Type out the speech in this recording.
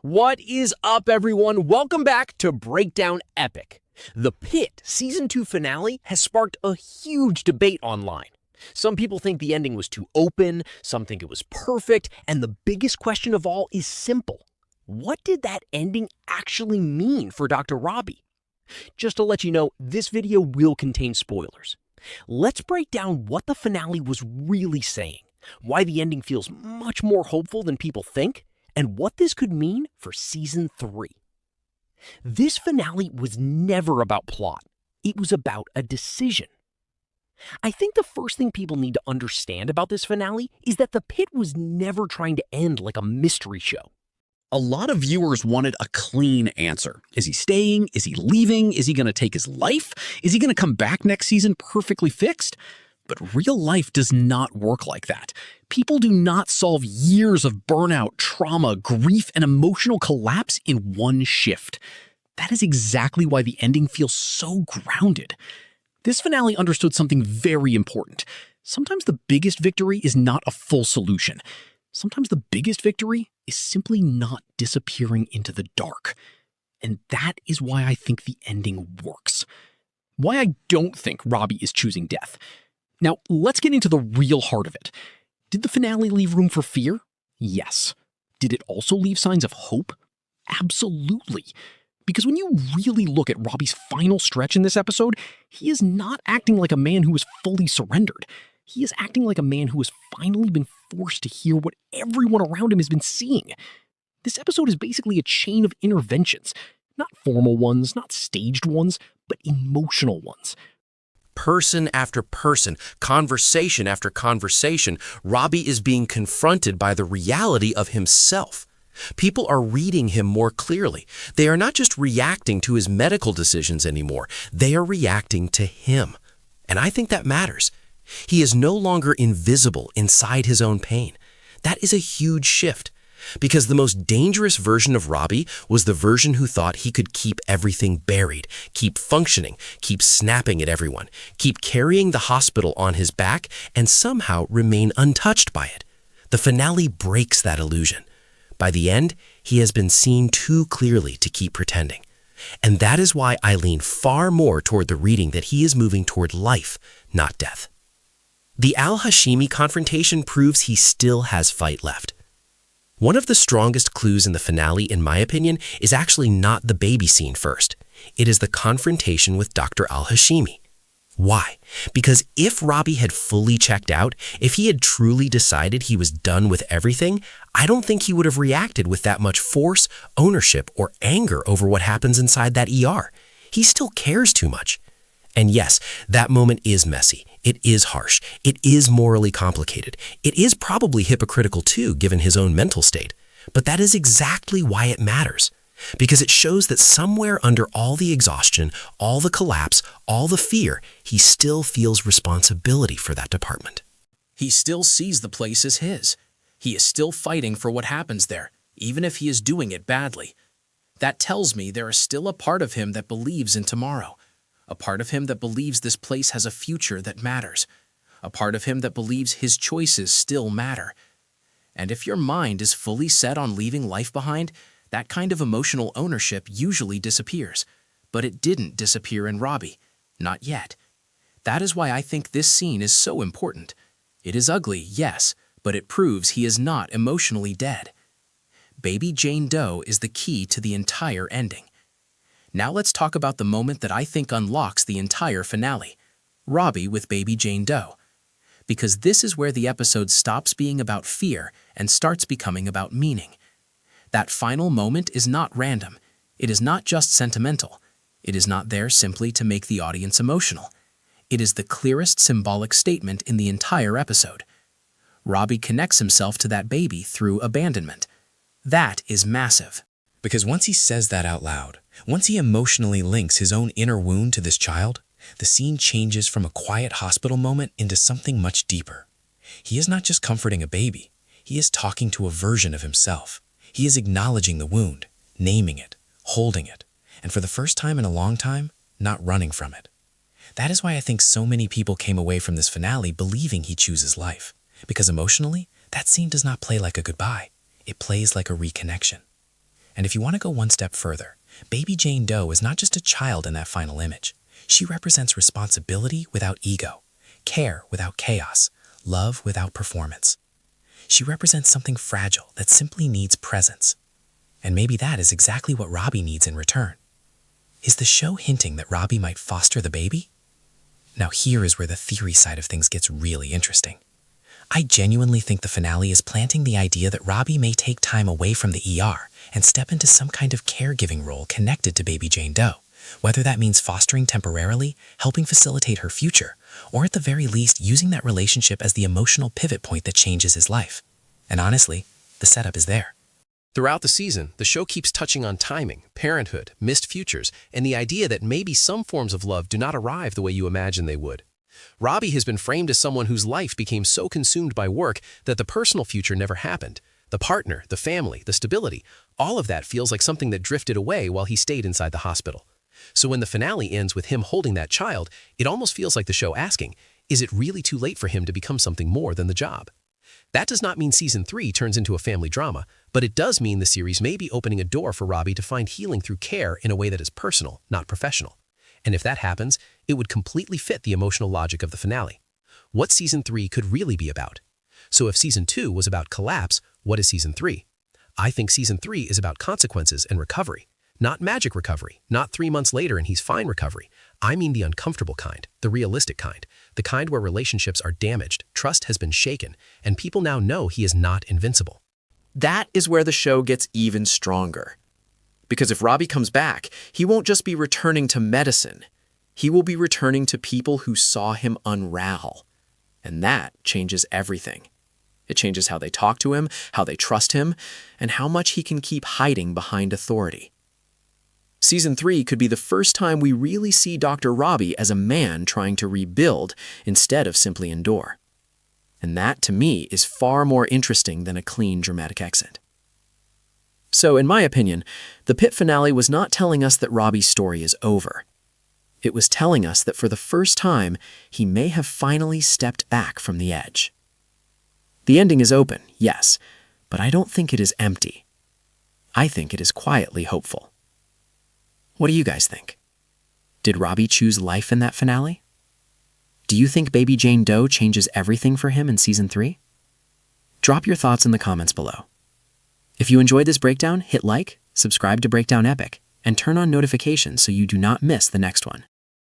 What is up, everyone? Welcome back to Breakdown Epic. The Pitt Season 2 finale has sparked a huge debate online. Some people think the ending was too open, some think it was perfect, and the biggest question of all is simple. What did that ending actually mean for Dr. Robby? Just to let you know, this video will contain spoilers. Let's break down what the finale was really saying, why the ending feels much more hopeful than people think, and what this could mean for Season 3. This finale was never about plot. It was about a decision. I think the first thing people need to understand about this finale is that the Pitt was never trying to end like a mystery show. A lot of viewers wanted a clean answer. Is he staying? Is he leaving? Is he going to take his life? Is he going to come back next season perfectly fixed? But real life does not work like that. People do not solve years of burnout, trauma, grief, and emotional collapse in one shift. That is exactly why the ending feels so grounded. This finale understood something very important. Sometimes the biggest victory is not a full solution. Sometimes the biggest victory is simply not disappearing into the dark. And that is why I think the ending works. Why I don't think Robby is choosing death. Now, let's get into the real heart of it. Did the finale leave room for fear? Yes. Did it also leave signs of hope? Absolutely. Because when you really look at Robby's final stretch in this episode, he is not acting like a man who is fully surrendered. He is acting like a man who has finally been forced to hear what everyone around him has been seeing. This episode is basically a chain of interventions. Not formal ones, not staged ones, but emotional ones. Person after person, conversation after conversation, Robby is being confronted by the reality of himself. People are reading him more clearly. They are not just reacting to his medical decisions anymore. They are reacting to him. And I think that matters. He is no longer invisible inside his own pain. That is a huge shift. Because the most dangerous version of Robby was the version who thought he could keep everything buried, keep functioning, keep snapping at everyone, keep carrying the hospital on his back, and somehow remain untouched by it. The finale breaks that illusion. By the end, he has been seen too clearly to keep pretending. And that is why I lean far more toward the reading that he is moving toward life, not death. The Al-Hashimi confrontation proves he still has fight left. One of the strongest clues in the finale, in my opinion, is actually not the baby scene first. It is the confrontation with Dr. Al-Hashimi. Why? Because if Robby had fully checked out, if he had truly decided he was done with everything, I don't think he would have reacted with that much force, ownership, or anger over what happens inside that ER. He still cares too much. And yes, that moment is messy. It is harsh. It is morally complicated. It is probably hypocritical too, given his own mental state. But that is exactly why it matters. Because it shows that somewhere under all the exhaustion, all the collapse, all the fear, he still feels responsibility for that department. He still sees the place as his. He is still fighting for what happens there, even if he is doing it badly. That tells me there is still a part of him that believes in tomorrow. A part of him that believes this place has a future that matters. A part of him that believes his choices still matter. And if your mind is fully set on leaving life behind, that kind of emotional ownership usually disappears. But it didn't disappear in Robby. Not yet. That is why I think this scene is so important. It is ugly, yes, but it proves he is not emotionally dead. Baby Jane Doe is the key to the entire ending. Now let's talk about the moment that I think unlocks the entire finale. Robby with Baby Jane Doe. Because this is where the episode stops being about fear and starts becoming about meaning. That final moment is not random. It is not just sentimental. It is not there simply to make the audience emotional. It is the clearest symbolic statement in the entire episode. Robby connects himself to that baby through abandonment. That is massive. Because once he says that out loud, once he emotionally links his own inner wound to this child, the scene changes from a quiet hospital moment into something much deeper. He is not just comforting a baby. He is talking to a version of himself. He is acknowledging the wound, naming it, holding it, and for the first time in a long time, not running from it. That is why I think so many people came away from this finale believing he chooses life. Because emotionally, that scene does not play like a goodbye. It plays like a reconnection. And if you want to go one step further, Baby Jane Doe is not just a child in that final image. She represents responsibility without ego, care without chaos, love without performance. She represents something fragile that simply needs presence. And maybe that is exactly what Robby needs in return. Is the show hinting that Robby might foster the baby? Now here is where the theory side of things gets really interesting. I genuinely think the finale is planting the idea that Robby may take time away from the ER and step into some kind of caregiving role connected to Baby Jane Doe, whether that means fostering temporarily, helping facilitate her future, or at the very least using that relationship as the emotional pivot point that changes his life. And honestly, the setup is there. Throughout the season, the show keeps touching on timing, parenthood, missed futures, and the idea that maybe some forms of love do not arrive the way you imagine they would. Robby has been framed as someone whose life became so consumed by work that the personal future never happened. The partner, the family, the stability, all of that feels like something that drifted away while he stayed inside the hospital. So when the finale ends with him holding that child, it almost feels like the show asking, is it really too late for him to become something more than the job? That does not mean Season 3 turns into a family drama, but it does mean the series may be opening a door for Robby to find healing through care in a way that is personal, not professional. And if that happens, it would completely fit the emotional logic of the finale. What Season 3 could really be about? So if Season 2 was about collapse, what is Season 3? I think Season 3 is about consequences and recovery. Not magic recovery, not 3 months later and he's fine recovery. I mean the uncomfortable kind, the realistic kind, the kind where relationships are damaged, trust has been shaken, and people now know he is not invincible. That is where the show gets even stronger. Because if Robby comes back, he won't just be returning to medicine. He will be returning to people who saw him unravel. And that changes everything. It changes how they talk to him, how they trust him, and how much he can keep hiding behind authority. Season 3 could be the first time we really see Dr. Robby as a man trying to rebuild instead of simply endure. And that, to me, is far more interesting than a clean, dramatic exit. So, in my opinion, the Pitt finale was not telling us that Robby's story is over. It was telling us that for the first time, he may have finally stepped back from the edge. The ending is open, yes, but I don't think it is empty. I think it is quietly hopeful. What do you guys think? Did Robby choose life in that finale? Do you think Baby Jane Doe changes everything for him in Season 3? Drop your thoughts in the comments below. If you enjoyed this breakdown, hit like, subscribe to Breakdown Epic, and turn on notifications so you do not miss the next one.